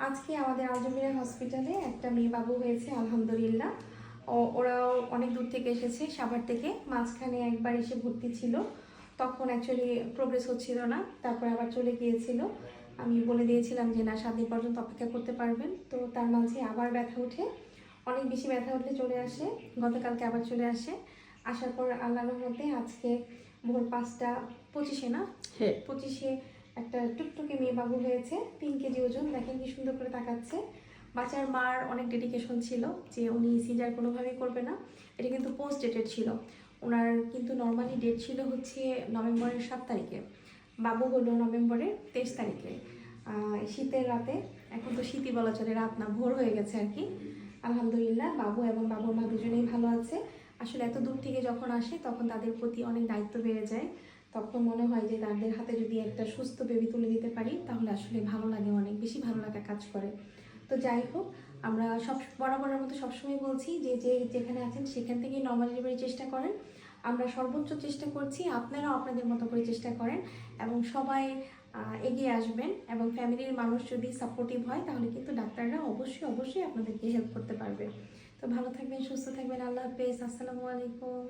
আজকে আমাদের আলজমিরা হসপিটালে একটা মেয়ে বাবু হয়েছে আলহামদুলিল্লাহ। ওরাও অনেক দূর থেকে এসেছে, সাভার থেকে। মাঝখানে একবার এসে ভর্তি ছিল, তখন অ্যাকচুয়ালি প্রোগ্রেস হচ্ছিল না, তারপর আবার চলে গিয়েছিল। আমি বলে দিয়েছিলাম যে না, 7 দিন পর্যন্ত অপেক্ষা করতে পারবেন। তো তার মাঝে আবার ব্যথা উঠে, অনেক বেশি ব্যথা উঠলে চলে আসে। গতকালকে আবার চলে আসে। আসার পর আল্লাহর রহমতে আজকে ভোর 5টা 25-এ না, হ্যাঁ 25-এ একটা টুকটুকে মেয়ে বাবু হয়েছে। 3 কেজি ওজন। দেখেন কি সুন্দর করে তাকাচ্ছে। বাচ্চার মার অনেক ডেডিকেশন ছিল যে উনি সিজার কোনোভাবেই করবে না। এটা কিন্তু পোস্ট ডেটেড ছিল। ওনার কিন্তু নর্মালি ডেট ছিল হচ্ছে নভেম্বরের 7 তারিখে, বাবু হলো নভেম্বরের 23 তারিখে। শীতের রাতে, এখন তো শীতই বলা চলে, রাত না ভোর হয়ে গেছে আর কি। আলহামদুলিল্লাহ বাবু এবং বাবুর মা দুজনেই ভালো আছে। আসলে এত দূর থেকে যখন আসে তখন তাদের প্রতি অনেক দায়িত্ব বেড়ে যায়। তখন মনে হয় যে তাদের হাতে যদি একটা সুস্থ বেবি তুলে দিতে পারি তাহলে আসলে ভালো লাগে, অনেক বেশি ভালো লাগা কাজ করে। তো যাই হোক, আমরা সব বরাবরের মতো সবসময় বলছি যে যেখানে আছেন সেখান থেকেই নর্মাল ডেলিভারির চেষ্টা করেন। আমরা সর্বোচ্চ চেষ্টা করছি, আপনারাও আপনাদের মতো করে চেষ্টা করেন এবং সবাই এগিয়ে আসবেন। এবং ফ্যামিলির মানুষ যদি সাপোর্টিভ হয় তাহলে কিন্তু ডাক্তাররা অবশ্যই অবশ্যই আপনাদেরকে হেল্প করতে পারবে। তো ভালো থাকবেন, সুস্থ থাকবেন। আল্লাহ হাফেজ। আসসালামু আলাইকুম।